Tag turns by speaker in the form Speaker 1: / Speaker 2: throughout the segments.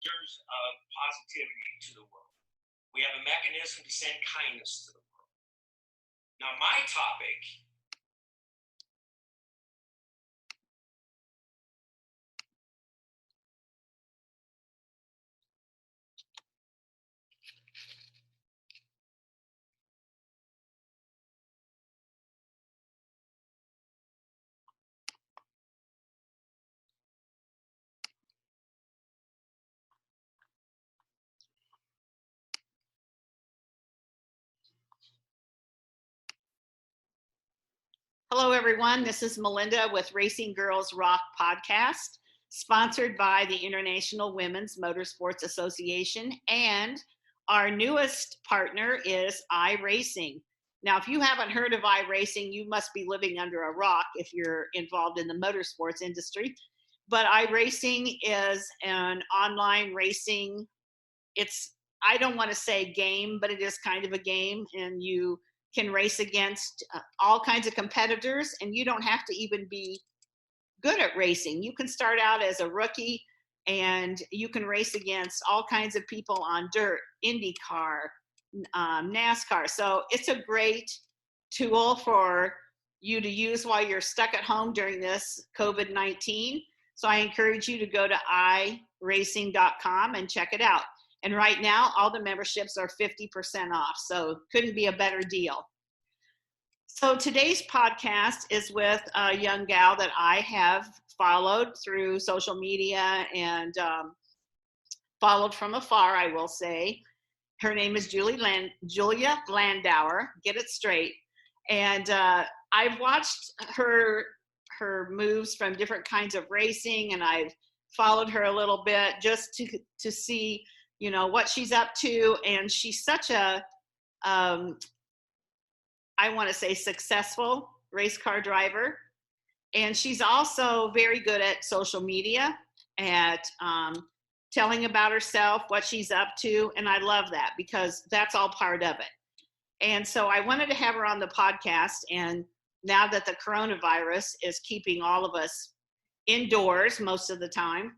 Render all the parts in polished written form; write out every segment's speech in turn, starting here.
Speaker 1: of positivity to the world. We have a mechanism to send kindness to the world. Now, my topic
Speaker 2: Hello, everyone. This is Melinda with Racing Girls Rock Podcast, sponsored by the International Women's Motorsports Association, and our newest partner is iRacing. Now, if you haven't heard of iRacing, you must be living under a rock if you're involved in the motorsports industry. But iRacing is an online racing. I don't want to say game, but it is kind of a game, and you can race against all kinds of competitors, and you don't have to even be good at racing. You can start out as a rookie, and you can race against all kinds of people on dirt, IndyCar, NASCAR. So it's a great tool for you to use while you're stuck at home during this COVID-19. So I encourage you to go to iracing.com and check it out. And right now, all the memberships are 50% off, so couldn't be a better deal. So today's podcast is with a young gal that I have followed through social media and followed from afar, I will say. Her name is Julia Landauer, get it straight. And I've watched her moves from different kinds of racing, and I've followed her a little bit just to see what she's up to. And she's such a, I want to say, successful race car driver. And she's also very good at social media, at telling about herself, what she's up to. And I love that because that's all part of it. And so I wanted to have her on the podcast. And now that the coronavirus is keeping all of us indoors most of the time,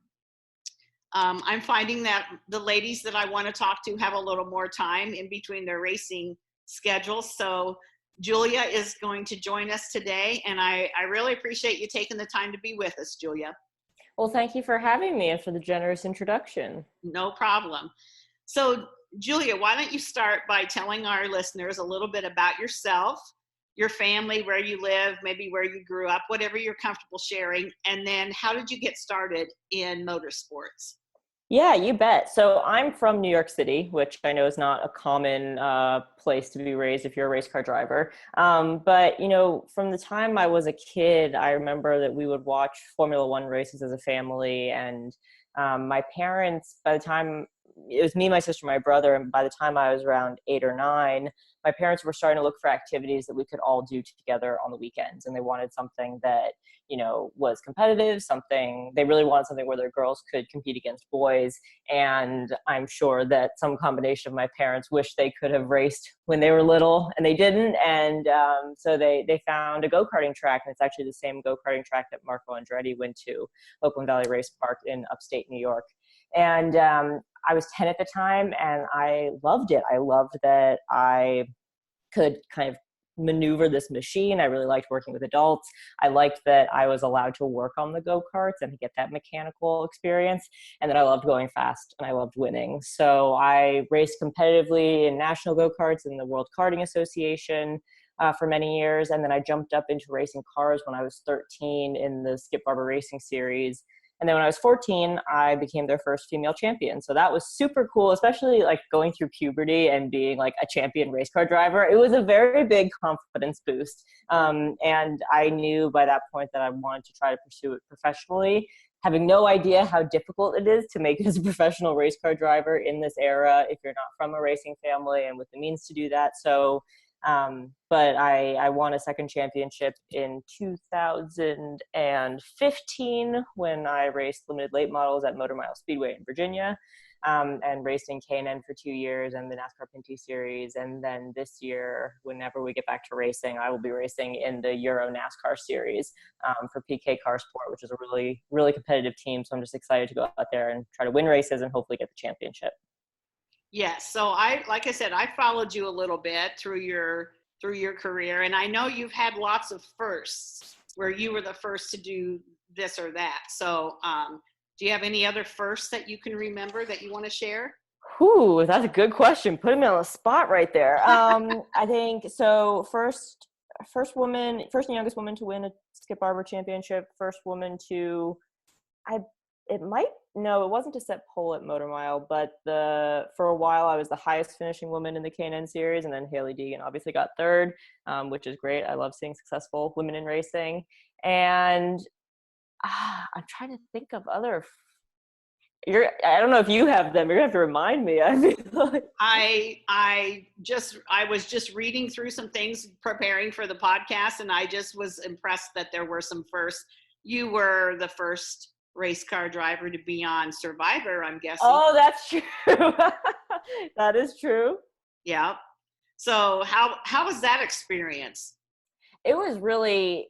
Speaker 2: I'm finding that the ladies that I want to talk to have a little more time in between their racing schedules. So Julia is going to join us today, and I really appreciate you taking the time to be with us, Julia.
Speaker 3: Well, thank you for having me and for the generous introduction.
Speaker 2: No problem. So Julia, why don't you start by telling our listeners a little bit about yourself, your family, where you live, maybe where you grew up, whatever you're comfortable sharing, and then how did you get started in motorsports?
Speaker 3: Yeah, you bet. So I'm from New York City, which I know is not a common place to be raised if you're a race car driver. But, from the time I was a kid, I remember that we would watch Formula One races as a family. And my parents, by the time it was me, my sister, my brother, and by the time I was around 8 or 9, my parents were starting to look for activities that we could all do together on the weekends. And they wanted something that, was competitive, they really wanted something where their girls could compete against boys. And I'm sure that some combination of my parents wished they could have raced when they were little, and they didn't. And so they found a go-karting track, and it's actually the same go-karting track that Marco Andretti went to, Oakland Valley Race Park in upstate New York. And I was 10 at the time, and I loved it. I loved that I could kind of maneuver this machine. I really liked working with adults. I liked that I was allowed to work on the go-karts and get that mechanical experience, and that I loved going fast and I loved winning. So I raced competitively in national go-karts in the World Karting Association for many years. And then I jumped up into racing cars when I was 13 in the Skip Barber Racing Series. And then when I was 14, I became their first female champion. So that was super cool, especially like going through puberty and being like a champion race car driver. It was a very big confidence boost. And I knew by that point that I wanted to try to pursue it professionally, having no idea how difficult it is to make it as a professional race car driver in this era if you're not from a racing family and with the means to do that. So But I won a second championship in 2015 when I raced limited late models at Motor Mile Speedway in Virginia, and raced in K&N for 2 years and the NASCAR Pinty Series. And then this year, whenever we get back to racing, I will be racing in the Euro NASCAR Series for PK Car Sport, which is a really, really competitive team. So I'm just excited to go out there and try to win races and hopefully get the championship.
Speaker 2: Yes. So like I said, I followed you a little bit through your career, and I know you've had lots of firsts where you were the first to do this or that. So do you have any other firsts that you can remember that you want to share?
Speaker 3: Ooh, that's a good question. Putting me on the spot right there. I think so. First and youngest woman to win a Skip Barber Championship. First woman to, it wasn't to set pole at Motor Mile, but for a while I was the highest finishing woman in the K&N series, and then Haley Deegan obviously got third, which is great. I love seeing successful women in racing. And I'm trying to think of other. I don't know if you have them. You're gonna have to remind me. I feel like.
Speaker 2: I was just reading through some things preparing for the podcast, and I just was impressed that there were some firsts. You were the first race car driver to be on Survivor, I'm guessing.
Speaker 3: Oh, that's true. That is true.
Speaker 2: Yeah. So how was that experience?
Speaker 3: It was really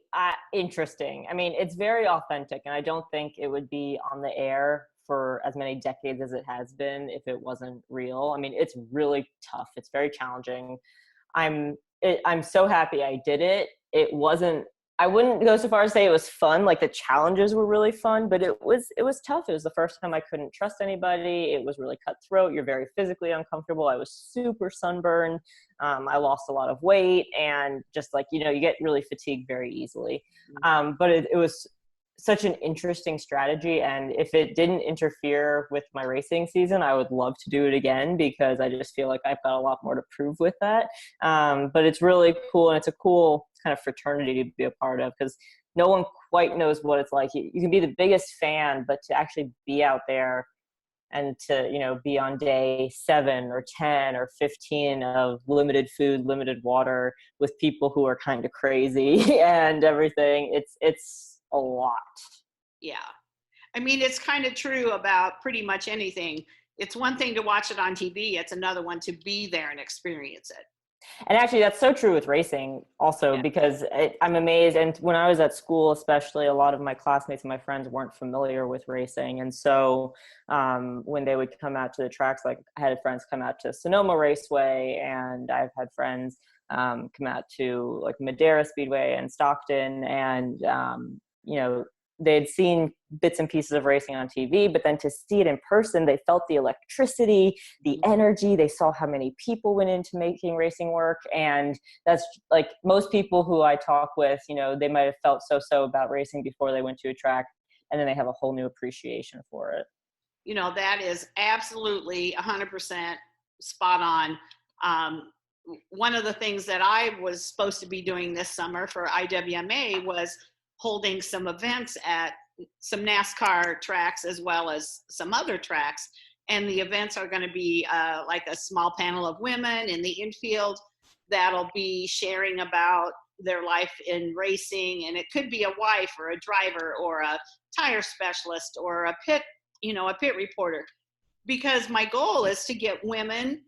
Speaker 3: interesting. I mean, it's very authentic, and I don't think it would be on the air for as many decades as it has been if it wasn't real. I mean, it's really tough. It's very challenging. I'm so happy I did it. I wouldn't go so far as say it was fun. Like, the challenges were really fun, but it was tough. It was the first time I couldn't trust anybody. It was really cutthroat. You're very physically uncomfortable. I was super sunburned. I lost a lot of weight, and just like, you get really fatigued very easily. But it was such an interesting strategy. And if it didn't interfere with my racing season, I would love to do it again, because I just feel like I've got a lot more to prove with that. But it's really cool. And it's a cool kind of fraternity to be a part of, because no one quite knows what it's like. You can be the biggest fan, but to actually be out there and to, be on day 7 or 10 or 15 of limited food, limited water with people who are kind of crazy and everything, it's a lot.
Speaker 2: Yeah. I mean, it's kind of true about pretty much anything. It's one thing to watch it on TV. It's another one to be there and experience it.
Speaker 3: And actually, that's so true with racing also, yeah. Because I'm amazed. And when I was at school, especially, a lot of my classmates and my friends weren't familiar with racing. And so when they would come out to the tracks, like I had friends come out to Sonoma Raceway, and I've had friends come out to like Madera Speedway and Stockton, and they'd seen bits and pieces of racing on TV, but then to see it in person, they felt the electricity, the energy. They saw how many people went into making racing work. And that's like most people who I talk with, they might have felt so about racing before they went to a track, and then they have a whole new appreciation for it.
Speaker 2: That is absolutely 100% spot on. One of the things that I was supposed to be doing this summer for IWMA was holding some events at some NASCAR tracks as well as some other tracks. And the events are going to be like a small panel of women in the infield that'll be sharing about their life in racing. And it could be a wife or a driver or a tire specialist or a pit reporter. Because my goal is to get women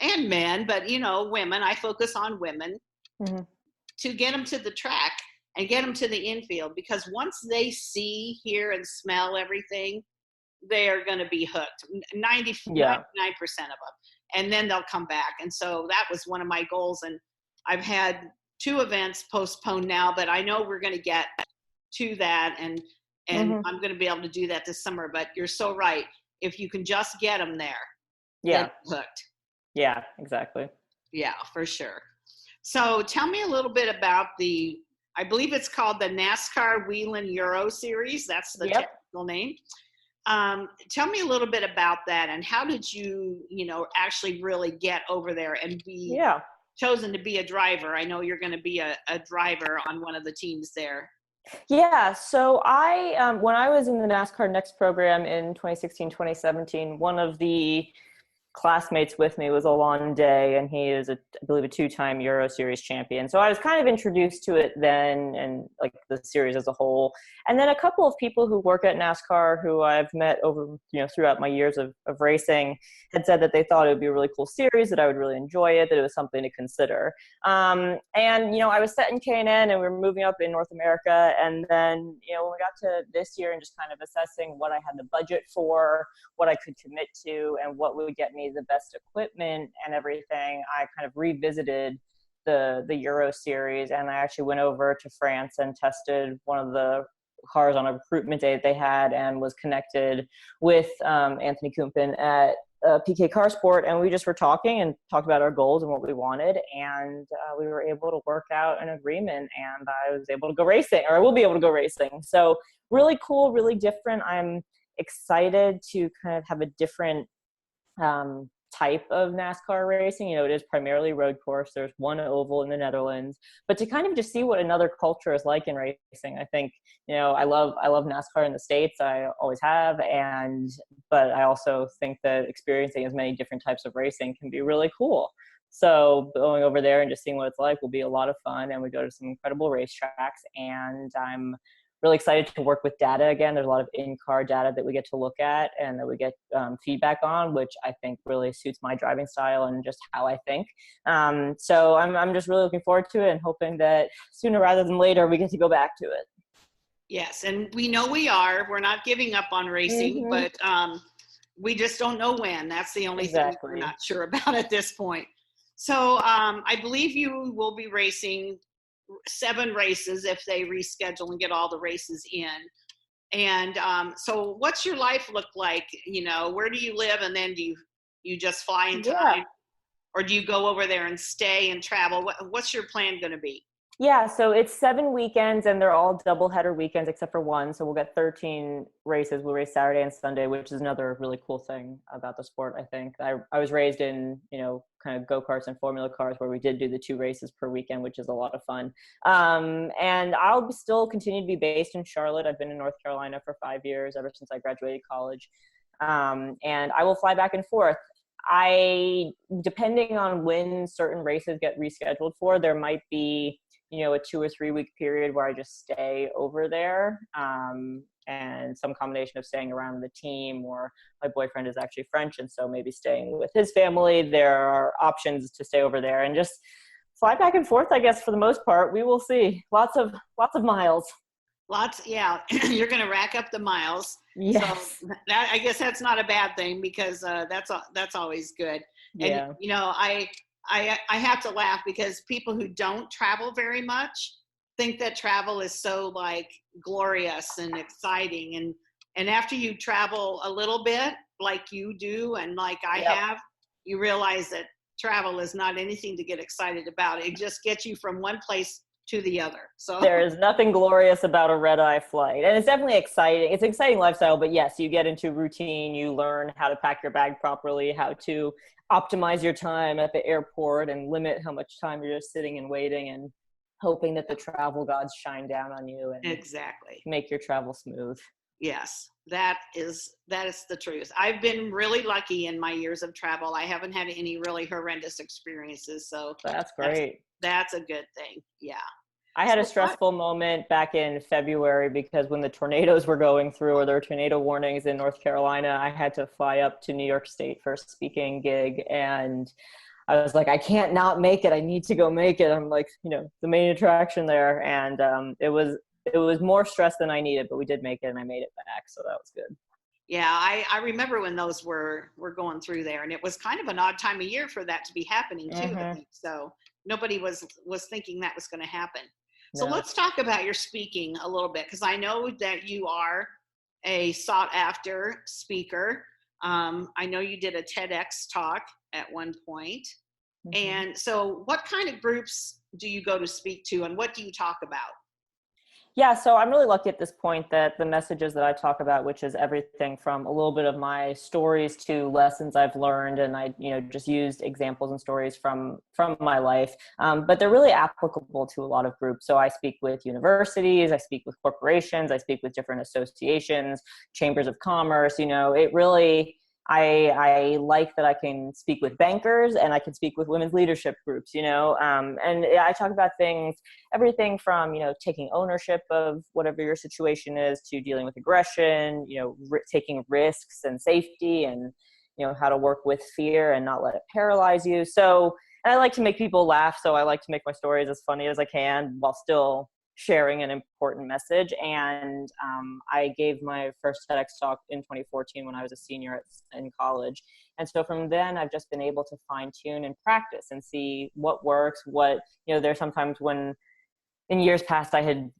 Speaker 2: and men, but women, I focus on women, to get them to the track and get them to the infield, because once they see, hear, and smell everything, they are going to be hooked. 99% of them. And then they'll come back. And so that was one of my goals. And I've had 2 events postponed now, but I know we're going to get to that. And I'm going to be able to do that this summer. But you're so right. If you can just get them there, they're hooked.
Speaker 3: Yeah, exactly.
Speaker 2: Yeah, for sure. So tell me a little bit about I believe it's called the NASCAR Euro Series. That's the technical name. Tell me a little bit about that, and how did you, actually really get over there and be chosen to be a driver? I know you're going to be a driver on one of the teams there.
Speaker 3: Yeah, so when I was in the NASCAR Next program in 2016, 2017, one of the classmates with me was Alon Day, and he is, I believe, a 2-time Euro Series champion. So I was kind of introduced to it then, and like the series as a whole. And then a couple of people who work at NASCAR who I've met over, throughout my years of racing had said that they thought it would be a really cool series, that I would really enjoy it, that it was something to consider. And, I was set in K&N and we were moving up in North America. And then, when we got to this year and just kind of assessing what I had the budget for, what I could commit to, and what would get me the best equipment and everything, I kind of revisited the Euro Series, and I actually went over to France and tested one of the cars on a recruitment day that they had, and was connected with Anthony Kumpen at PK Car Sport, and we just were talking and talked about our goals and what we wanted, and we were able to work out an agreement, and I was able to go racing, or I will be able to go racing. So really cool, really different. I'm excited to kind of have a different type of NASCAR racing. It is primarily road course. There's one oval in the Netherlands, but to kind of just see what another culture is like in racing. I think, I love NASCAR in the States. I always have. But I also think that experiencing as many different types of racing can be really cool. So going over there and just seeing what it's like will be a lot of fun. And we go to some incredible racetracks, and I'm really excited to work with data again. There's a lot of in-car data that we get to look at and that we get feedback on, which I think really suits my driving style and just how I think. So I'm just really looking forward to it and hoping that sooner rather than later we get to go back to it.
Speaker 2: Yes, and we know we're not giving up on racing, but we just don't know when. That's the only thing we're not sure about at this point. So I believe you will be racing 7 races if they reschedule and get all the races in. And so what's your life look like? Where do you live, and then do you just fly in time, or do you go over there and stay and travel? What's your plan going to be? Yeah,
Speaker 3: so it's 7 weekends, and they're all doubleheader weekends except for one. So we'll get 13 races. We'll race Saturday and Sunday, which is another really cool thing about the sport, I think. I was raised in, kind of go-karts and formula cars where we did do the 2 races per weekend, which is a lot of fun. And I'll still continue to be based in Charlotte. I've been in North Carolina for 5 years, ever since I graduated college. And I will fly back and forth. Depending on when certain races get rescheduled for, there might be a 2 or 3 week period where I just stay over there, and some combination of staying around the team, or my boyfriend is actually French, and so maybe staying with his family. There are options to stay over there and just fly back and forth, I guess, for the most part. We will see. Lots of miles.
Speaker 2: Yeah. You're going to rack up the miles.
Speaker 3: Yes.
Speaker 2: So I guess that's not a bad thing, because that's always good. And,
Speaker 3: yeah.
Speaker 2: I have to laugh, because people who don't travel very much think that travel is so like glorious and exciting. And after you travel a little bit, like you do, and like I have, you realize that travel is not anything to get excited about. It just gets you from one place to the other. So
Speaker 3: there is nothing glorious about a red-eye flight, and it's definitely exciting. It's an exciting lifestyle, but yes, you get into routine. You learn how to pack your bag properly, how to optimize your time at the airport, and limit how much time you're just sitting and waiting and hoping that the travel gods shine down on you and make your travel smooth.
Speaker 2: Yes, that is the truth. I've been really lucky in my years of travel. I haven't had any really horrendous experiences, so
Speaker 3: that's great.
Speaker 2: That's a good thing. Yeah.
Speaker 3: I had a stressful moment back in February, because when the tornadoes were going through, or there were tornado warnings in North Carolina, I had to fly up to New York State for a speaking gig, and I was like, I can't not make it. I need to go make it. I'm like, the main attraction there. And it was more stress than I needed, but we did make it, and I made it back. So that was good.
Speaker 2: Yeah, I remember when those were going through there, and it was kind of an odd time of year for that to be happening too.
Speaker 3: Mm-hmm.
Speaker 2: I think. So nobody was thinking that was going to happen. So let's talk about your speaking a little bit, because I know that you are a sought after speaker. I know you did a TEDx talk at one point. Mm-hmm. And so what kind of groups do you go to speak to, and what do you talk about?
Speaker 3: Yeah, so I'm really lucky at this point that the messages that I talk about, which is everything from a little bit of my stories to lessons I've learned, and I, just used examples and stories from my life, but they're really applicable to a lot of groups. So I speak with universities, I speak with corporations, I speak with different associations, chambers of commerce. It really I like that I can speak with bankers and I can speak with women's leadership groups, and I talk about things, everything from, taking ownership of whatever your situation is to dealing with aggression, taking risks and safety and, how to work with fear and not let it paralyze you. So, and I like to make people laugh. So I like to make my stories as funny as I can while still sharing an important message. And I gave my first TEDx talk in 2014 when I was a senior in college. And so from then I've just been able to fine tune and practice and see what works, there's sometimes when in years past I had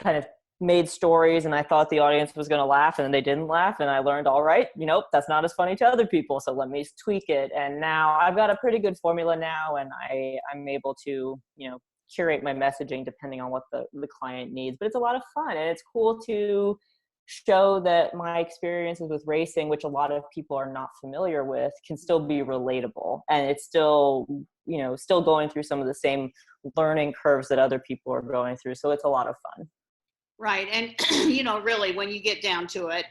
Speaker 3: kind of made stories and I thought the audience was going to laugh and they didn't laugh. And I learned, all right, that's not as funny to other people. So let me tweak it. And now I've got a pretty good formula now. And I'm able to, curate my messaging depending on what the client needs. But it's a lot of fun and it's cool to show that my experiences with racing, which a lot of people are not familiar with, can still be relatable. And it's still, still going through some of the same learning curves that other people are going through. So it's a lot of fun. Right.
Speaker 2: And, really, when you get down to it,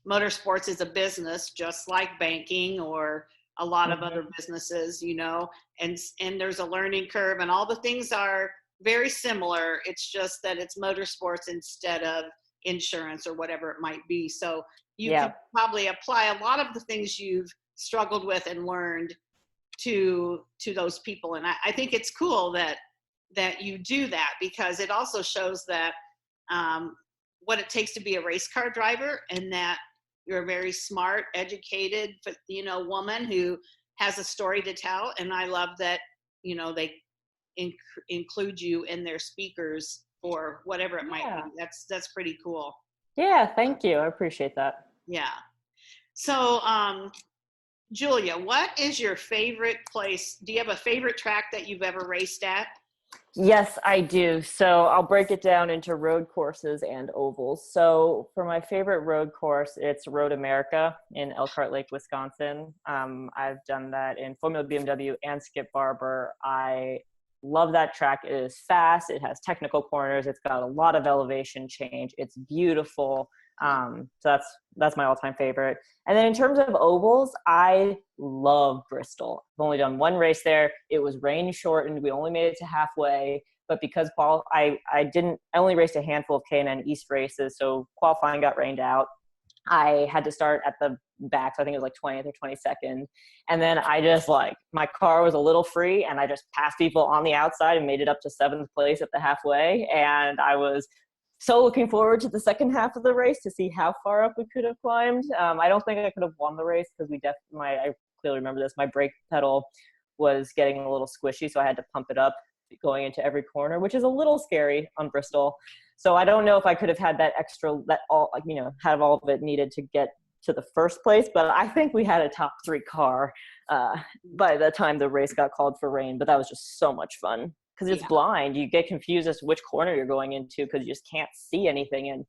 Speaker 2: motorsports is a business just like banking or a lot of other businesses, and there's a learning curve and all the things are very similar. It's just that it's motorsports instead of insurance or whatever it might be. So you can probably apply a lot of the things you've struggled with and learned to those people. And I think it's cool that you do that because it also shows that what it takes to be a race car driver and that you're a very smart, educated, woman who has a story to tell. And I love that, they include you in their speakers for whatever it might be. That's pretty cool.
Speaker 3: Yeah. Thank you. I appreciate that.
Speaker 2: Yeah. So, Julia, what is your favorite place? Do you have a favorite track that you've ever raced at?
Speaker 3: Yes, I do. So I'll break it down into road courses and ovals. So for my favorite road course, it's Road America in Elkhart Lake, Wisconsin. I've done that in Formula BMW and Skip Barber. I love that track. It is fast. It has technical corners. It's got a lot of elevation change. It's beautiful. So that's my all-time favorite. And then in terms of ovals, I love Bristol. I've only done one race there. It was rain shortened. We only made it to halfway, but because I only raced a handful of K&N East races, so qualifying got rained out. I had to start at the back, so I think it was like 20th or 22nd. And then I just my car was a little free and I just passed people on the outside and made it up to 7th place at the halfway. And I was so looking forward to the second half of the race to see how far up we could have climbed. I don't think I could have won the race because I clearly remember this. My brake pedal was getting a little squishy, so I had to pump it up going into every corner, which is a little scary on Bristol. So I don't know if I could have had that extra, have all of it needed to get to the first place. But I think we had a top 3 car by the time the race got called for rain. But that was just so much fun. Because it's blind. You get confused as to which corner you're going into because you just can't see anything. And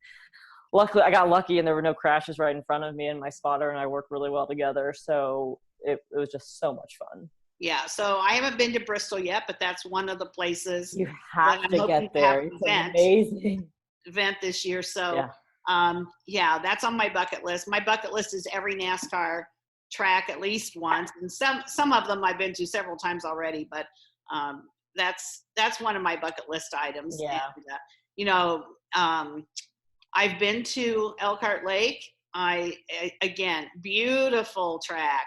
Speaker 3: luckily, I got lucky and there were no crashes right in front of me, and my spotter and I worked really well together. So it was just so much fun.
Speaker 2: Yeah, so I haven't been to Bristol yet, but that's one of the places
Speaker 3: you have to get there. It's amazing
Speaker 2: event this year. So that's on my bucket list. My bucket list is every NASCAR track at least once, and some of them I've been to several times already, but that's one of my bucket list items.
Speaker 3: Yeah.
Speaker 2: And, I've been to Elkhart Lake. Again, beautiful track.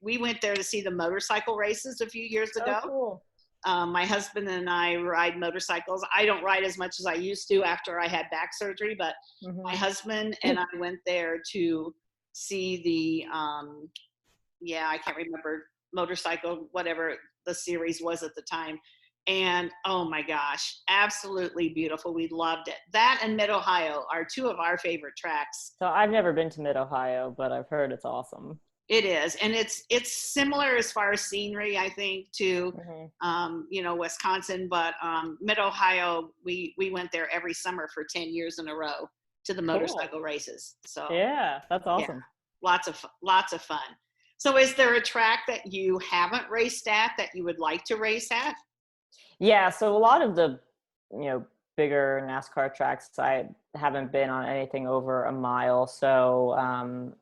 Speaker 2: We went there to see the motorcycle races a few years ago.
Speaker 3: Oh, cool.
Speaker 2: My husband and I ride motorcycles. I don't ride as much as I used to after I had back surgery, but my husband and I went there to see the, I can't remember, motorcycle, whatever the series was at the time. And oh my gosh, absolutely beautiful. We loved it. That and Mid-Ohio are 2 of our favorite tracks.
Speaker 3: So I've never been to Mid-Ohio, but I've heard it's awesome.
Speaker 2: It is. And it's similar as far as scenery, I think, to, Wisconsin, but Mid-Ohio, we went there every summer for 10 years in a row to the motorcycle races. So
Speaker 3: yeah, that's awesome.
Speaker 2: Yeah, lots of fun. So is there a track that you haven't raced at that you would like to race at?
Speaker 3: Yeah, so a lot of the, bigger NASCAR tracks, I haven't been on anything over a mile. So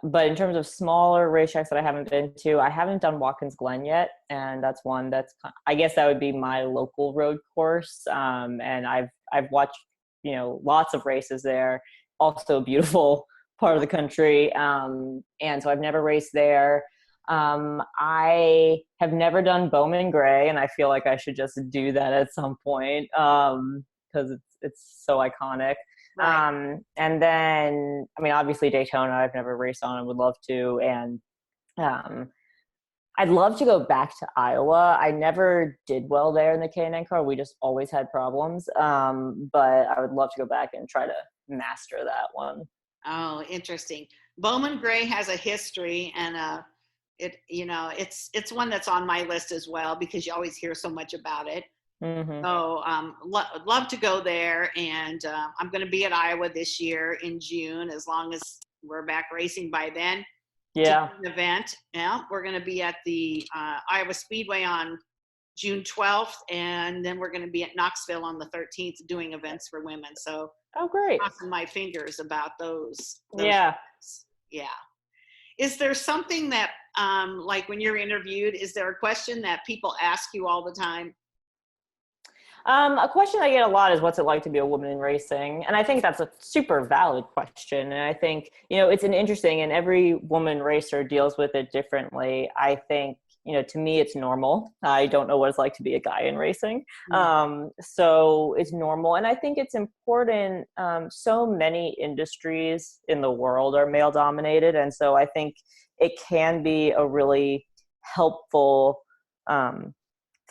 Speaker 3: But in terms of smaller racetracks that I haven't been to, I haven't done Watkins Glen yet. And that's one that's, I guess that would be my local road course. And I've watched, lots of races there. Also a beautiful part of the country. And so I've never raced there. I have never done Bowman Gray, and I feel like I should just do that at some point, because it's so iconic.
Speaker 2: Right.
Speaker 3: And then, I mean, obviously Daytona, I've never raced on and would love to. And I'd love to go back to Iowa. I never did well there in the K&N car. We just always had problems. But I would love to go back and try to master that one.
Speaker 2: Oh, interesting. Bowman Gray has a history, and it's one that's on my list as well, because you always hear so much about it.
Speaker 3: Mm-hmm.
Speaker 2: So love to go there, and I'm going to be at Iowa this year in June, as long as we're back racing by then.
Speaker 3: Yeah.
Speaker 2: An event. Yeah, we're going to be at the Iowa Speedway on June 12th, and then we're going to be at Knoxville on the 13th doing events for women. So,
Speaker 3: oh, great.
Speaker 2: Crossing my fingers about those
Speaker 3: yeah.
Speaker 2: events. Yeah. Is there something that, like when you're interviewed, is there a question that people ask you all the time?
Speaker 3: A question I get a lot is, what's it like to be a woman in racing? And I think that's a super valid question. And I think, it's an interesting, and every woman racer deals with it differently. I think, to me, it's normal. I don't know what it's like to be a guy in racing. So it's normal. And I think it's important. So many industries in the world are male dominated. And so I think it can be a really helpful,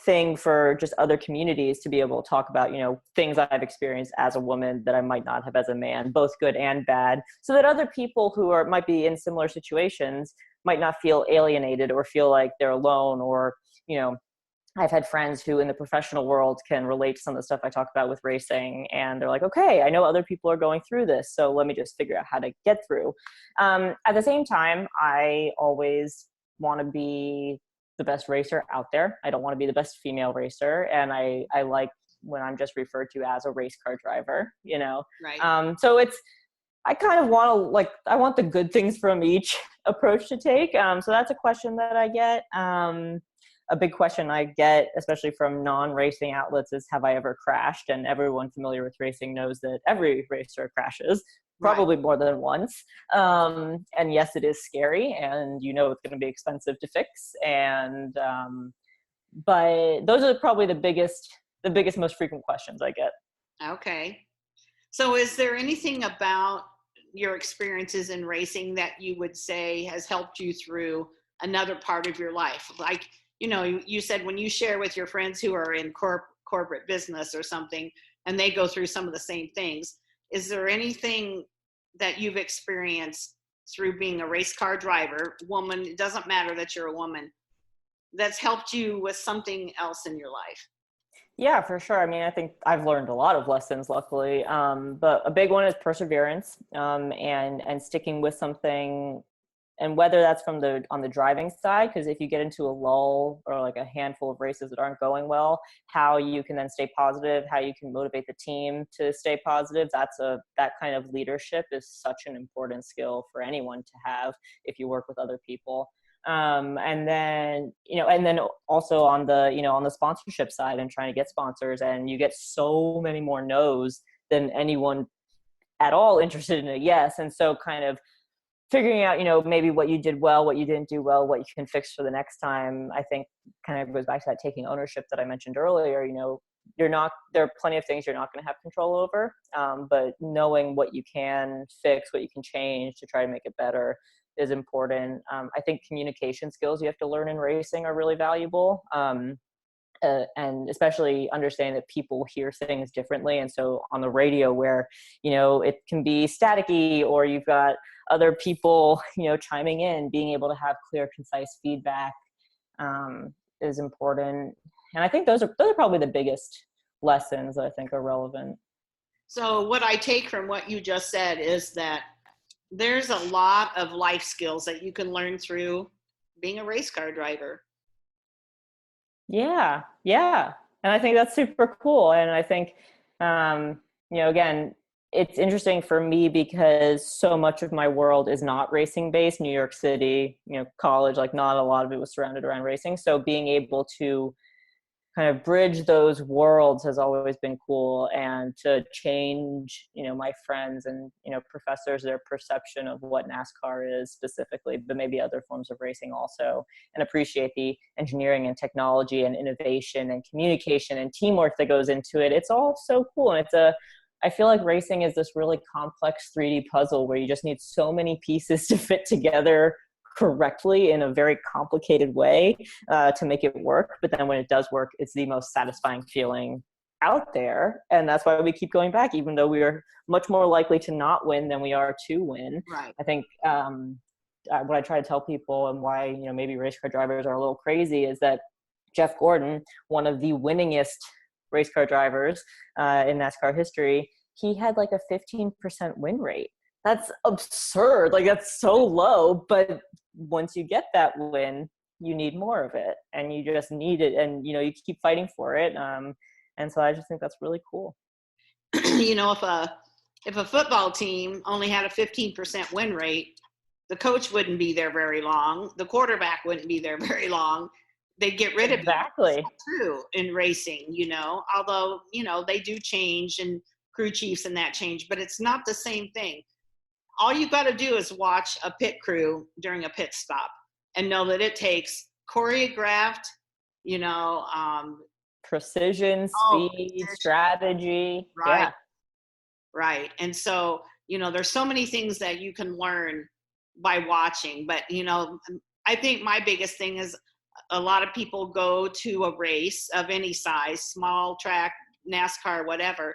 Speaker 3: thing for just other communities to be able to talk about, things I've experienced as a woman that I might not have as a man, both good and bad, so that other people who might be in similar situations might not feel alienated or feel like they're alone. Or, I've had friends who in the professional world can relate to some of the stuff I talk about with racing, and they're like, okay, I know other people are going through this, so let me just figure out how to get through. At the same time, I always want to be the best racer out there. I don't want to be the best female racer. And I like when I'm just referred to as a race car driver,
Speaker 2: Right.
Speaker 3: So I kind of I want the good things from each approach to take. So that's a question that I get. A big question I get, especially from non-racing outlets, is, have I ever crashed? And everyone familiar with racing knows that every racer crashes, probably more than once. And yes, it is scary, and it's going to be expensive to fix. And but those are probably the biggest, most frequent questions I get.
Speaker 2: Okay. So is there anything about your experiences in racing that you would say has helped you through another part of your life? Like, you said when you share with your friends who are in corporate business or something, and they go through some of the same things, is there anything that you've experienced through being a race car driver, woman, it doesn't matter that you're a woman, that's helped you with something else in your life?
Speaker 3: Yeah, for sure. I mean, I think I've learned a lot of lessons, luckily. But a big one is perseverance, and sticking with something. And whether that's on the driving side, because if you get into a lull or like a handful of races that aren't going well, how you can then stay positive, how you can motivate the team to stay positive, that kind of leadership is such an important skill for anyone to have if you work with other people. And then also on the sponsorship side and trying to get sponsors, and you get so many more no's than anyone at all interested in a yes. And so kind of figuring out, maybe what you did well, what you didn't do well, what you can fix for the next time, I think kind of goes back to that taking ownership that I mentioned earlier. There are plenty of things you're not going to have control over, but knowing what you can fix, what you can change to try to make it better is important. I think communication skills you have to learn in racing are really valuable. And especially understanding that people hear things differently. And so on the radio where, it can be staticky, or you've got other people, chiming in, being able to have clear, concise feedback is important. And I think those are probably the biggest lessons that I think are relevant.
Speaker 2: So what I take from what you just said is that there's a lot of life skills that you can learn through being a race car driver.
Speaker 3: Yeah. And I think that's super cool. And I think, again, it's interesting for me because so much of my world is not racing based. New York City, college, like not a lot of it was surrounded around racing. So being able to kind of bridge those worlds has always been cool, and to change, my friends and, professors, their perception of what NASCAR is specifically, but maybe other forms of racing also, and appreciate the engineering and technology and innovation and communication and teamwork that goes into it. It's all so cool. And I feel like racing is this really complex 3D puzzle where you just need so many pieces to fit together correctly in a very complicated way to make it work. But then when it does work, it's the most satisfying feeling out there. And that's why we keep going back, even though we are much more likely to not win than we are to win.
Speaker 2: Right.
Speaker 3: I think what I try to tell people, and why, maybe race car drivers are a little crazy, is that Jeff Gordon, one of the winningest race car drivers in NASCAR history, he had like a 15% win rate. That's absurd. Like, that's so low, but once you get that win, you need more of it, and you just need it, and you keep fighting for it. And so I just think that's really cool.
Speaker 2: If a football team only had a 15% win rate, the coach wouldn't be there very long. The quarterback wouldn't be there very long. They'd get rid of it.
Speaker 3: Exactly.
Speaker 2: True in racing, although, they do change, and crew chiefs and that change, but it's not the same thing. All you got to do is watch a pit crew during a pit stop and know that it takes choreographed,
Speaker 3: precision, speed, strategy.
Speaker 2: Right.
Speaker 3: Yeah.
Speaker 2: Right. And so, there's so many things that you can learn by watching, but, I think my biggest thing is a lot of people go to a race of any size, small track, NASCAR, whatever,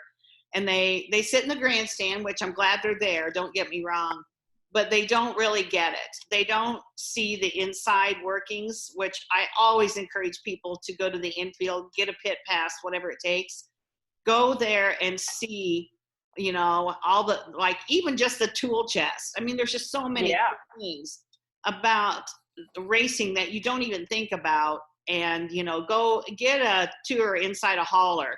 Speaker 2: and they sit in the grandstand, which I'm glad they're there, don't get me wrong, but they don't really get it. They don't see the inside workings, which I always encourage people to go to the infield, get a pit pass, whatever it takes. Go there and see, all the, like, even just the tool chest. I mean, there's just so many things about the racing that you don't even think about. And, go get a tour inside a hauler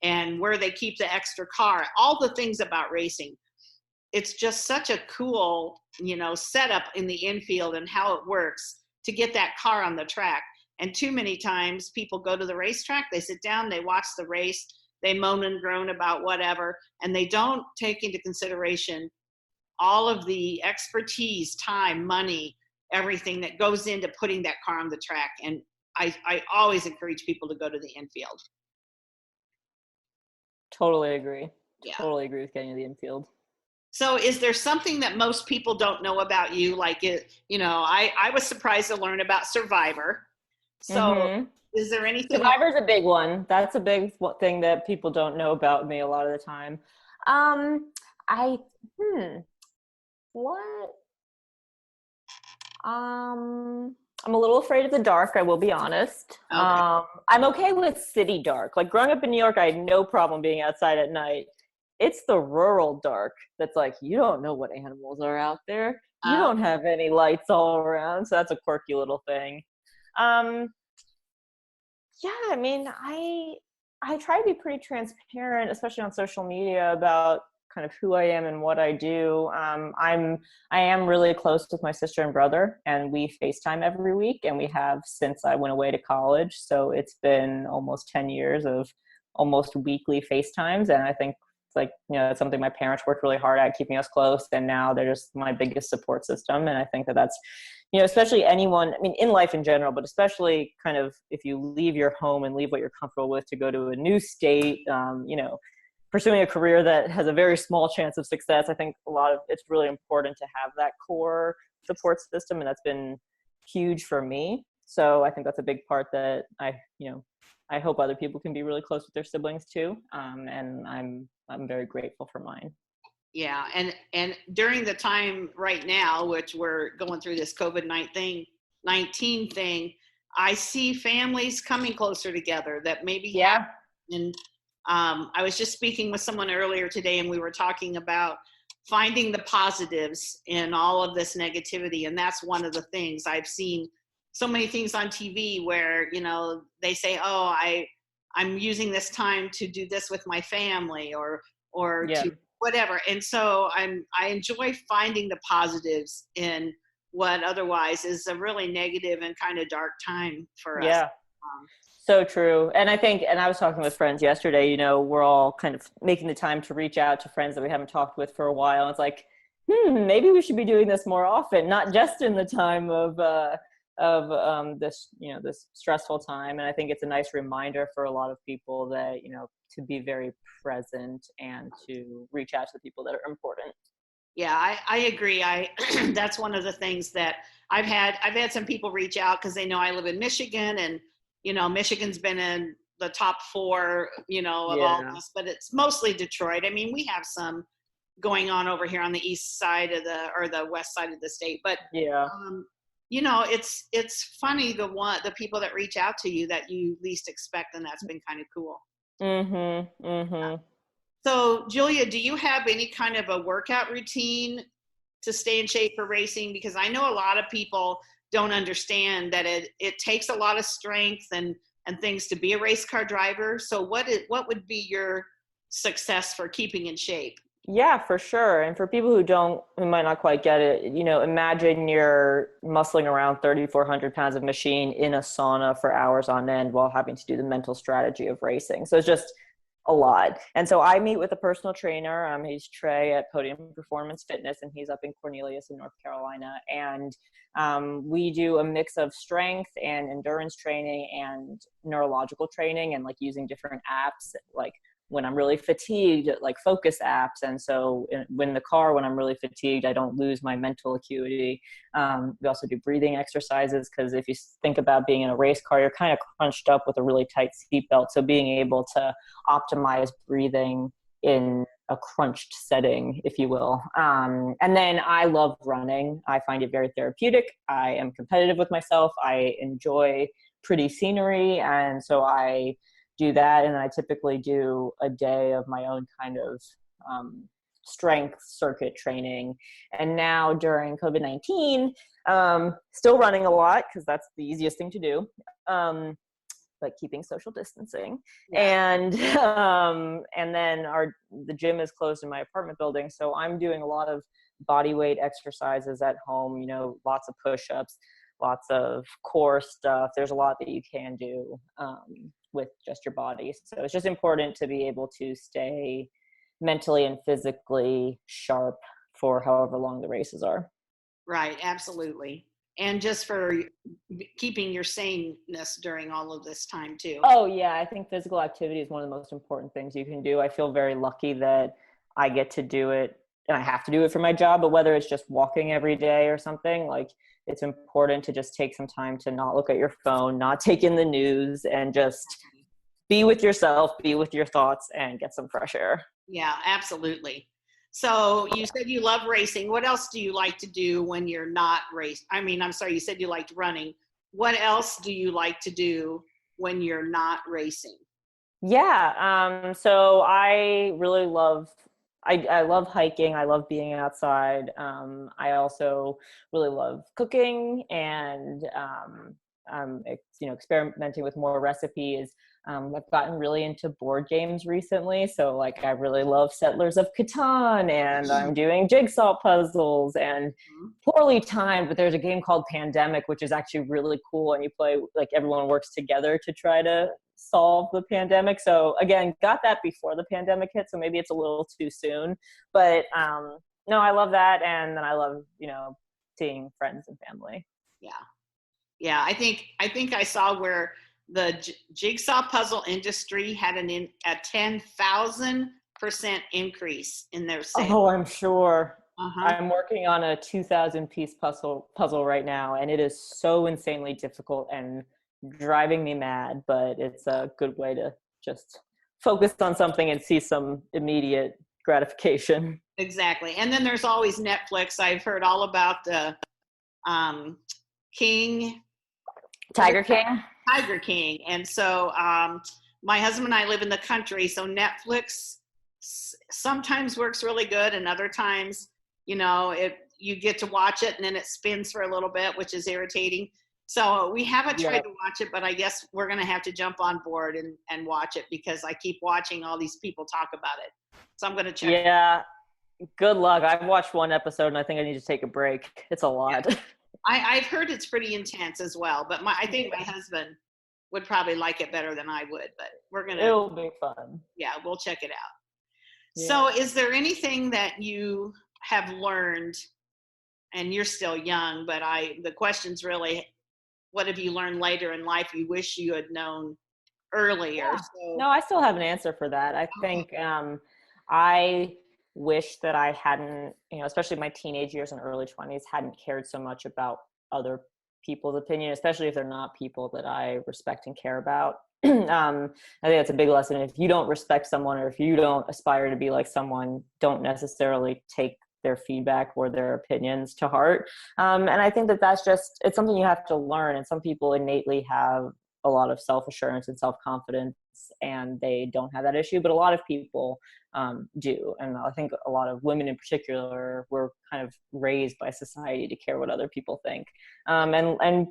Speaker 2: and where they keep the extra car, all the things about racing. It's just such a cool, setup in the infield and how it works to get that car on the track. And too many times people go to the racetrack, they sit down, they watch the race, they moan and groan about whatever, and they don't take into consideration all of the expertise, time, money, everything that goes into putting that car on the track. And I always encourage people to go to the infield.
Speaker 3: Totally agree.
Speaker 2: Yeah.
Speaker 3: Totally agree with getting to the infield.
Speaker 2: So is there something that most people don't know about you? Like, I was surprised to learn about Survivor. So is there anything?
Speaker 3: Survivor's a big one. That's a big thing that people don't know about me a lot of the time. What? I'm a little afraid of the dark, I will be honest. Okay. I'm okay with city dark. Like, growing up in New York, I had no problem being outside at night. It's the rural dark that's like, you don't know what animals are out there. You don't have any lights all around. So that's a quirky little thing. I mean, I try to be pretty transparent, especially on social media, about kind of who I am and what I do. I am really close with my sister and brother, and we FaceTime every week, and we have since I went away to college. So it's been almost 10 years of almost weekly FaceTimes. And I think it's like, it's something my parents worked really hard at, keeping us close. And now they're just my biggest support system. And I think that that's, especially anyone, I mean, in life in general, but especially kind of if you leave your home and leave what you're comfortable with to go to a new state, pursuing a career that has a very small chance of success. I think it's really important to have that core support system, and that's been huge for me. So I think that's a big part that I hope other people can be really close with their siblings too. And I'm very grateful for mine.
Speaker 2: Yeah. And during the time right now, which we're going through this COVID-19 thing, I see families coming closer together that maybe and I was just speaking with someone earlier today, and we were talking about finding the positives in all of this negativity. And that's one of the things I've seen so many things on TV where, they say, oh, I'm using this time to do this with my family or to whatever. And so I enjoy finding the positives in what otherwise is a really negative and kind of dark time for us.
Speaker 3: Yeah. So true. And I think, and I was talking with friends yesterday, we're all kind of making the time to reach out to friends that we haven't talked with for a while. It's like, maybe we should be doing this more often, not just in the time of this, this stressful time. And I think it's a nice reminder for a lot of people that, to be very present and to reach out to the people that are important.
Speaker 2: Yeah, I agree. That's one of the things that I've had some people reach out because they know I live in Michigan, and Michigan's been in the top 4, of all this, but it's mostly Detroit. I mean, we have some going on over here on the east side of the west side of the state, but it's funny the people that reach out to you that you least expect, and that's been kind of cool. So Julia, do you have any kind of a workout routine to stay in shape for racing? Because I know a lot of people don't understand that it takes a lot of strength and things to be a race car driver. So what would be your success for keeping in shape?
Speaker 3: Yeah, for sure. And for people who might not quite get it, imagine you're muscling around 3,400 pounds of machine in a sauna for hours on end while having to do the mental strategy of racing. So it's just a lot. And so I meet with a personal trainer. He's Trey at Podium Performance Fitness, and he's up in Cornelius in North Carolina. And we do a mix of strength and endurance training and neurological training, and like using different apps, like when I'm really fatigued, like focus apps. And so when I'm really fatigued, I don't lose my mental acuity. We also do breathing exercises, because if you think about being in a race car, you're kind of crunched up with a really tight seatbelt. So being able to optimize breathing in a crunched setting, if you will. And then I love running. I find it very therapeutic. I am competitive with myself. I enjoy pretty scenery. And so I do that, and I typically do a day of my own kind of strength circuit training. And now during COVID-19, still running a lot, because that's the easiest thing to do, but keeping social distancing. Yeah. And then the gym is closed in my apartment building, so I'm doing a lot of body weight exercises at home. Lots of push-ups, lots of core stuff. There's a lot that you can do with just your body. So it's just important to be able to stay mentally and physically sharp for however long the races are.
Speaker 2: Right, absolutely. And just for keeping your saneness during all of this time too.
Speaker 3: Oh yeah, I think physical activity is one of the most important things you can do. I feel very lucky that I get to do it, and I have to do it for my job, but whether it's just walking every day or something, like it's important to just take some time to not look at your phone, not take in the news, and just be with yourself, be with your thoughts, and get some fresh air.
Speaker 2: Yeah, absolutely. So you said you love racing. What else do you like to do when you're not racing? You said you liked running. What else do you like to do when you're not racing?
Speaker 3: Yeah, so I really love I love hiking. I love being outside. I also really love cooking, and experimenting with more recipes. I've gotten really into board games recently. So like I really love Settlers of Catan, and I'm doing jigsaw puzzles, and poorly timed, but there's a game called Pandemic, which is actually really cool. And you play, like everyone works together to try to solve the pandemic. So again, got that before the pandemic hit. So maybe it's a little too soon, but no, I love that. And then I love, seeing friends and family.
Speaker 2: Yeah. Yeah. I think I saw where the jigsaw puzzle industry had a 10,000% increase in their sales.
Speaker 3: Oh, I'm sure. I'm working on a 2,000 piece puzzle right now, and it is so insanely difficult and driving me mad, but it's a good way to just focus on something and see some immediate gratification.
Speaker 2: Exactly. And then there's always Netflix. I've heard all about the Tiger King. And so my husband and I live in the country, so Netflix sometimes works really good, and other times, you get to watch it and then it spins for a little bit, which is irritating. So we haven't tried to watch it, but I guess we're going to have to jump on board and watch it, because I keep watching all these people talk about it. So I'm going to check.
Speaker 3: Yeah. Good luck. I've watched one episode and I think I need to take a break. It's a lot.
Speaker 2: Yeah. I've heard it's pretty intense as well, but I think my husband would probably like it better than I would, but
Speaker 3: It'll be fun.
Speaker 2: Yeah, we'll check it out.
Speaker 3: Yeah.
Speaker 2: So is there anything that you have learned, and you're still young, but the question's really, what have you learned later in life you wish you had known earlier?
Speaker 3: Yeah.
Speaker 2: So,
Speaker 3: No, I still have an answer for that. I think I wish that I hadn't, especially my teenage years and early 20s, hadn't cared so much about other people's opinion, especially if they're not people that I respect and care about. I think that's a big lesson. If you don't respect someone, or if you don't aspire to be like someone, don't necessarily take their feedback or their opinions to heart. And I think that's it's something you have to learn. And some people innately have a lot of self-assurance and self-confidence, and they don't have that issue, but a lot of people do. And I think a lot of women in particular were kind of raised by society to care what other people think. And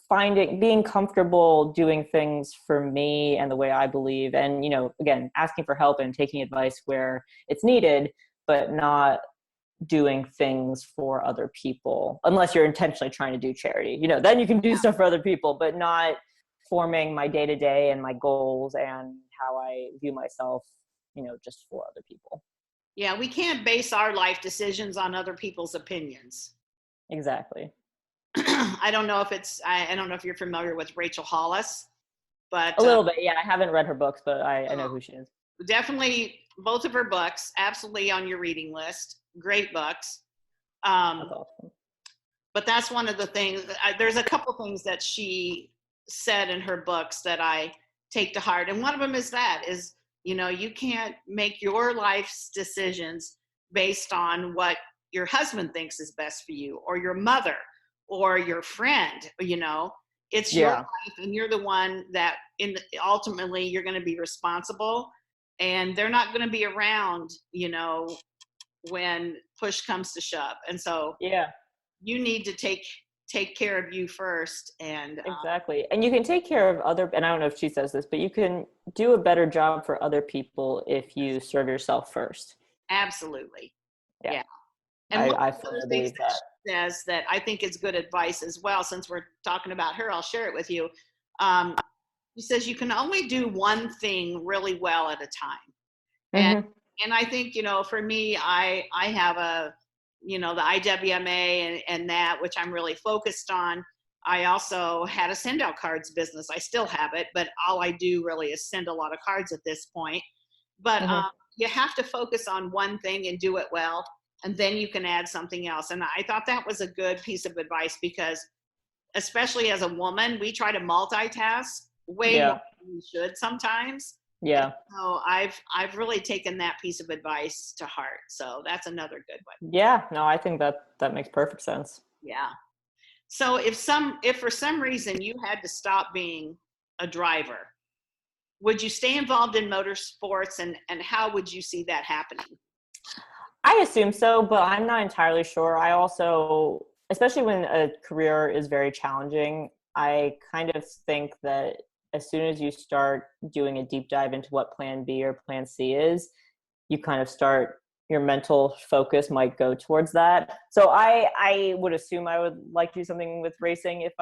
Speaker 3: being comfortable doing things for me and the way I believe, and, again, asking for help and taking advice where it's needed, but not doing things for other people, unless you're intentionally trying to do charity, then you can do stuff for other people, but not forming my day-to-day and my goals and how I view myself, just for other people.
Speaker 2: Yeah, we can't base our life decisions on other people's opinions.
Speaker 3: Exactly.
Speaker 2: I don't know if you're familiar with Rachel Hollis, but
Speaker 3: a little bit. Yeah, I haven't read her books, but I know who she is.
Speaker 2: Definitely both of her books, absolutely on your reading list. Great books.
Speaker 3: That's awesome.
Speaker 2: But that's one of the things. There's a couple things that she said in her books that I take to heart, and one of them is you can't make your life's decisions based on what your husband thinks is best for you, or your mother, or your friend. It's your life, and you're the one that ultimately you're going to be responsible, and they're not going to be around, when push comes to shove. And so you need to take care of you first. And
Speaker 3: exactly. And you can take care of and I don't know if she says this, but you can do a better job for other people if you serve yourself first.
Speaker 2: Absolutely. Yeah.
Speaker 3: And I
Speaker 2: firmly believe that. Says that I think it's good advice as well. Since we're talking about her, I'll share it with you. She says you can only do one thing really well at a time. And I think, for me, I have the IWMA and that, which I'm really focused on. I also had a send out cards business. I still have it, but all I do really is send a lot of cards at this point. But you have to focus on one thing and do it well, and then you can add something else. And I thought that was a good piece of advice, because especially as a woman, we try to multitask way more than we should sometimes.
Speaker 3: Yeah.
Speaker 2: And so I've really taken that piece of advice to heart. So that's another good one.
Speaker 3: Yeah. No, I think that makes perfect sense.
Speaker 2: Yeah. So if for some reason you had to stop being a driver, would you stay involved in motorsports, and how would you see that happening?
Speaker 3: I assume so, but I'm not entirely sure. I also, especially when a career is very challenging, I kind of think that as soon as you start doing a deep dive into what plan B or plan C is, you kind of your mental focus might go towards that. So I would assume I would like to do something with racing if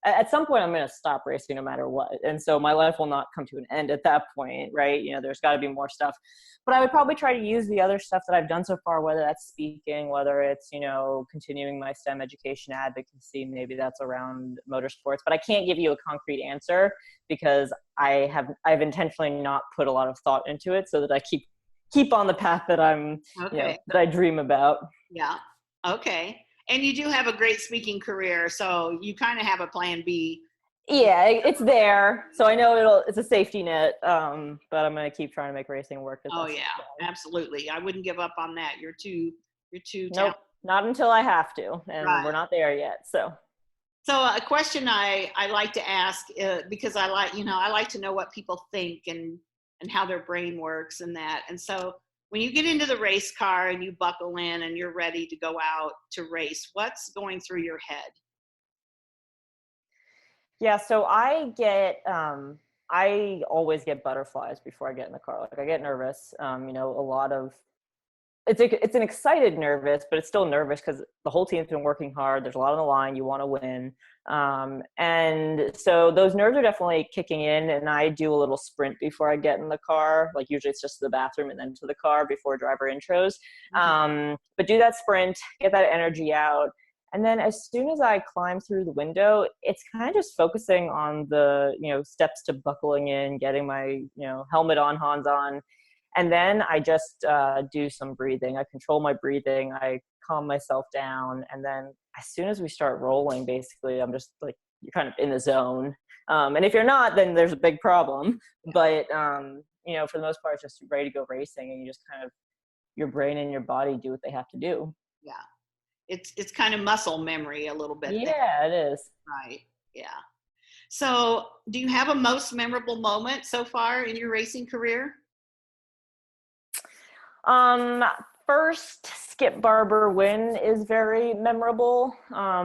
Speaker 3: at some point I'm going to stop racing no matter what. And so my life will not come to an end at that point, right? There's got to be more stuff. But I would probably try to use the other stuff that I've done so far, whether that's speaking, whether it's, continuing my STEM education advocacy, maybe that's around motorsports. But I can't give you a concrete answer because I've intentionally not put a lot of thought into it so that I keep on the path that that I dream about.
Speaker 2: Yeah. Okay. And you do have a great speaking career, so you kind of have a plan B.
Speaker 3: Yeah, it's there. So I know it's a safety net, but I'm going to keep trying to make racing work.
Speaker 2: Oh yeah, absolutely. I wouldn't give up on that. You're too
Speaker 3: Nope, not until I have to. And we're not there yet. So
Speaker 2: a question I like to ask, because I like to know what people think and how their brain works and that. And so when you get into the race car and you buckle in and you're ready to go out to race, what's going through your head?
Speaker 3: Yeah, so I get I always get butterflies before I get in the car. Like I get nervous. You know, a lot of it's an excited nervous, but it's still nervous because the whole team's been working hard. There's a lot on the line. You want to win. And so those nerves are definitely kicking in, and I do a little sprint before I get in the car. Like usually it's just to the bathroom and then to the car before driver intros. But do that sprint, get that energy out. And then as soon as I climb through the window, it's kind of just focusing on the, you know, steps to buckling in, getting my, you know, helmet on, Hans on. And then I just do some breathing. I control my breathing. I calm myself down. And then as soon as we start rolling, basically, I'm just like, you're kind of in the zone. And if you're not, then there's a big problem. But, you know, for the most part, it's just ready to go racing. And you just kind of, your brain and your body do what they have to do.
Speaker 2: Yeah. It's kind of muscle memory a little bit.
Speaker 3: Yeah, it is.
Speaker 2: Right. Yeah. So do you have a most memorable moment so far in your racing career?
Speaker 3: First Skip Barber win is very memorable. I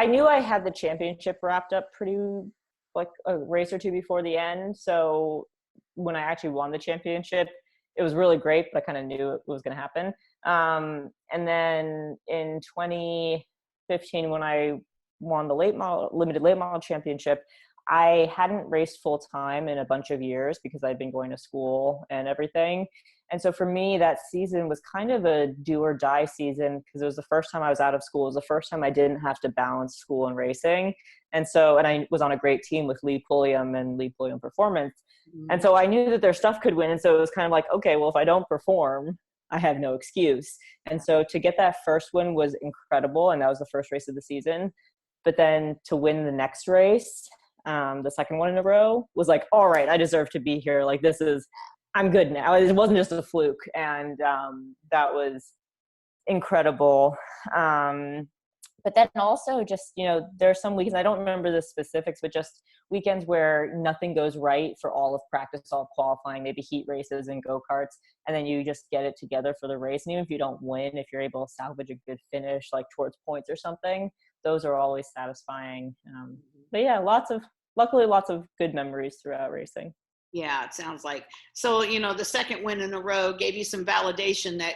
Speaker 3: knew I had the championship wrapped up pretty like a race or two before the end. So when I actually won the championship, it was really great, but I kind of knew it was going to happen. And then in 2015, when I won the limited late model championship, I hadn't raced full time in a bunch of years because I'd been going to school and everything. And so for me, that season was kind of a do or die season because it was the first time I was out of school. It was the first time I didn't have to balance school and racing. And I was on a great team with Lee Pulliam and Lee Pulliam Performance. Mm-hmm. And so I knew that their stuff could win. And so it was kind of like, okay, well, if I don't perform, I have no excuse. And so to get that first win was incredible. And that was the first race of the season. But then to win the next race, the second one in a row, was like, all right, I deserve to be here. Like, I'm good now. It wasn't just a fluke. And that was incredible. But then also just, you know, there are some weekends, I don't remember the specifics, but just weekends where nothing goes right for all of practice, all of qualifying, maybe heat races and go-karts, and then you just get it together for the race. And even if you don't win, if you're able to salvage a good finish, like towards points or something, those are always satisfying. But yeah, luckily lots of good memories throughout racing.
Speaker 2: Yeah, it sounds like. So, you know, the second win in a row gave you some validation that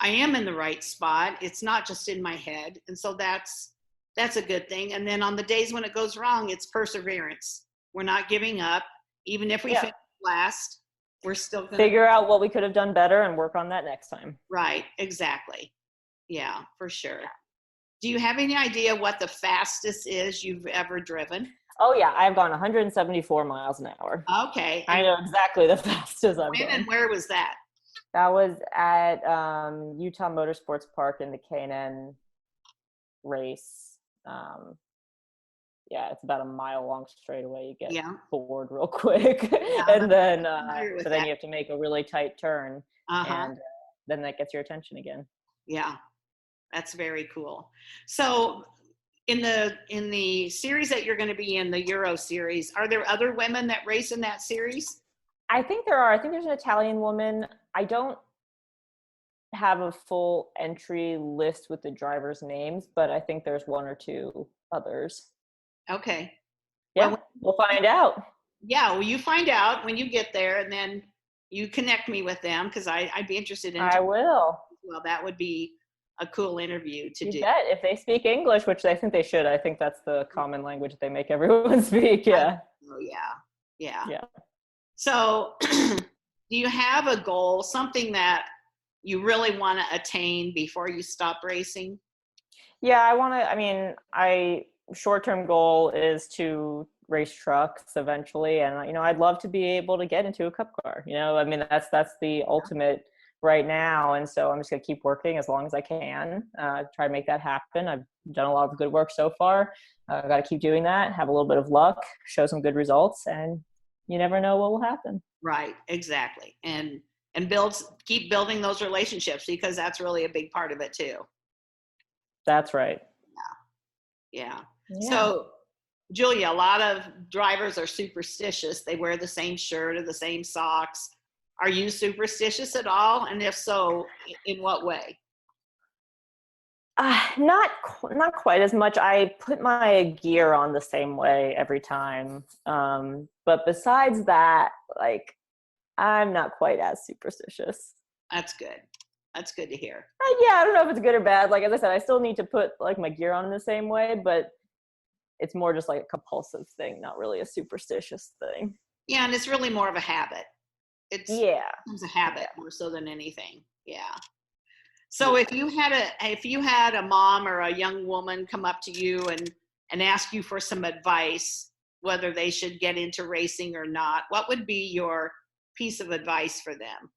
Speaker 2: I am in the right spot. It's not just in my head. And so that's a good thing. And then on the days when it goes wrong, it's perseverance. We're not giving up. Even if we finish last, we're still going to
Speaker 3: figure out what we could have done better and work on that next time.
Speaker 2: Right, exactly. Yeah, for sure. Do you have any idea what the fastest is you've ever driven?
Speaker 3: Oh yeah, I've gone 174 miles an hour.
Speaker 2: Okay.
Speaker 3: I know exactly the fastest I've gone.
Speaker 2: And where was that?
Speaker 3: That was at Utah Motorsports Park in the K&N race. Yeah, it's about a mile long straightaway. You get bored real quick. And then then you have to make a really tight turn. And then that gets your attention again.
Speaker 2: Yeah, that's very cool. So in the series that you're going to be in, the Euro Series, are there other women that race in that series?
Speaker 3: I think there are. I think there's an Italian woman. I don't have a full entry list with the drivers' names, but I think there's one or two others.
Speaker 2: Okay.
Speaker 3: Yeah, well, we'll find out.
Speaker 2: Yeah, well, you find out when you get there, and then you connect me with them because I'd be interested in.
Speaker 3: I will.
Speaker 2: Well, that would be a cool interview to do.
Speaker 3: You bet. If they speak English, which I think they should. I think that's the common language they make everyone speak. Yeah.
Speaker 2: Oh, yeah. So do you have a goal, something that you really want to attain before you stop racing?
Speaker 3: Yeah, short-term goal is to race trucks eventually. And, I'd love to be able to get into a cup car, that's the ultimate right now. And so I'm just going to keep working as long as I can, try to make that happen. I've done a lot of good work so far. I've got to keep doing that, have a little bit of luck, show some good results, and you never know what will happen.
Speaker 2: Right. Exactly. And keep building those relationships because that's really a big part of it too.
Speaker 3: That's right.
Speaker 2: Yeah. So Julia, a lot of drivers are superstitious. They wear the same shirt or the same socks. Are you superstitious at all? And if so, in what way?
Speaker 3: Not quite as much. I put my gear on the same way every time. But besides that, like, I'm not quite as superstitious.
Speaker 2: That's good. That's good to hear.
Speaker 3: Yeah, I don't know if it's good or bad. Like, as I said, I still need to put like my gear on in the same way, but it's more just like a compulsive thing, not really a superstitious thing.
Speaker 2: Yeah, and it's really more of a habit. It's a habit more so than anything. Yeah. So if you had a mom or a young woman come up to you and ask you for some advice, whether they should get into racing or not, what would be your piece of advice for them?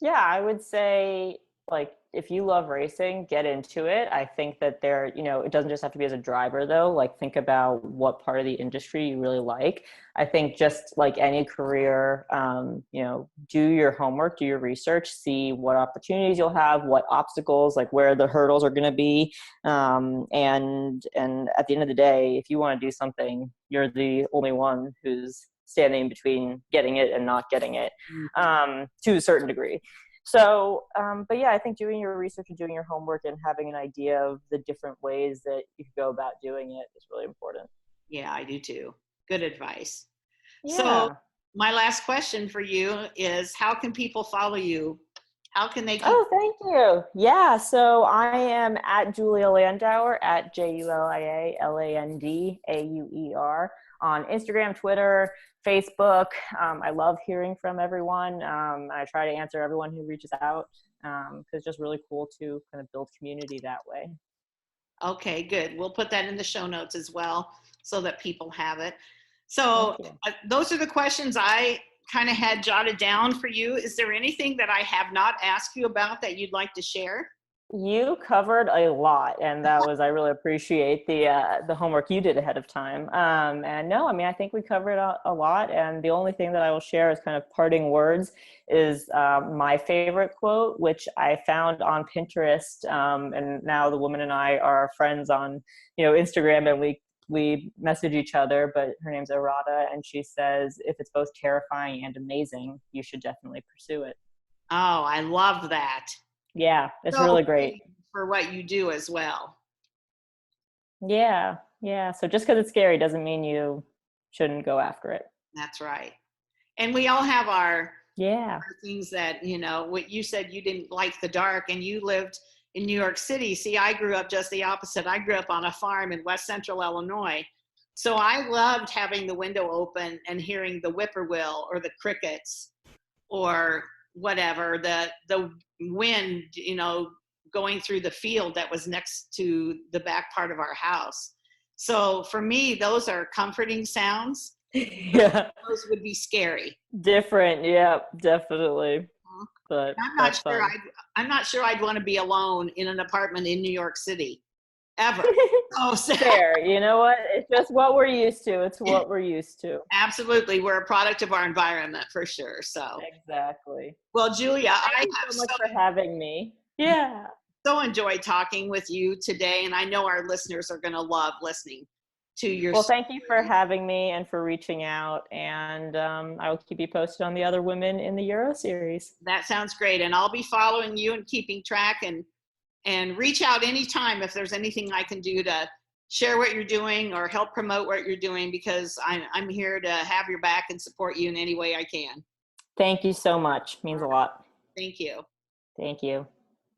Speaker 3: Yeah, I would say, like, if you love racing, get into it. I think that it doesn't just have to be as a driver though. Like, think about what part of the industry you really like. I think just like any career, do your homework, do your research, see what opportunities you'll have, what obstacles, like where the hurdles are going to be. And at the end of the day, if you want to do something, you're the only one who's standing between getting it and not getting it, to a certain degree. So, but yeah, I think doing your research and doing your homework and having an idea of the different ways that you could go about doing it is really important.
Speaker 2: Yeah, I do too. Good advice.
Speaker 3: Yeah.
Speaker 2: So my last question for you is, how can people follow you? How can they keep?
Speaker 3: Oh, thank you. Yeah, so I am at Julia Landauer, at JuliaLandauer on Instagram, Twitter, Facebook. I love hearing from everyone. I try to answer everyone who reaches out, because it's just really cool to kind of build community that way.
Speaker 2: Okay, good. We'll put that in the show notes as well so that people have it. So those are the questions I kind of had jotted down for you. Is there anything that I have not asked you about that you'd like to share?
Speaker 3: You covered a lot, and I really appreciate the homework you did ahead of time. And no, I mean, I think we covered a lot, and the only thing that I will share as kind of parting words is my favorite quote, which I found on Pinterest, and now the woman and I are friends on, Instagram, and we message each other, but her name's Arata, and she says, if it's both terrifying and amazing, you should definitely pursue it.
Speaker 2: Oh, I love that.
Speaker 3: Yeah, it's really great.
Speaker 2: For what you do as well.
Speaker 3: Yeah. So just because it's scary doesn't mean you shouldn't go after it.
Speaker 2: That's right. And we all have our things that, what you said, you didn't like the dark, and you lived in New York City. See, I grew up just the opposite. I grew up on a farm in West Central Illinois. So I loved having the window open and hearing the whippoorwill or the crickets or whatever, the wind, going through the field that was next to the back part of our house. So for me, those are comforting sounds.
Speaker 3: Yeah.
Speaker 2: Those would be scary.
Speaker 3: Different. Yeah, definitely. But
Speaker 2: I'm not sure I'd want to be alone in an apartment in New York City ever. Oh,
Speaker 3: fair. You know what? It's just what we're used to. It's what we're used to.
Speaker 2: Absolutely. We're a product of our environment for sure. So
Speaker 3: exactly.
Speaker 2: Well, Julia,
Speaker 3: thank you so much for having me. Yeah.
Speaker 2: So enjoyed talking with you today, and I know our listeners are going to love listening to your
Speaker 3: Well, thank you for having me and for reaching out, and I will keep you posted on the other women in the Euro Series.
Speaker 2: That sounds great, and I'll be following you and keeping track, and reach out anytime if there's anything I can do to share what you're doing or help promote what you're doing, because I'm here to have your back and support you in any way I can.
Speaker 3: Thank you so much. Means a lot.
Speaker 2: Thank you.
Speaker 3: Thank you.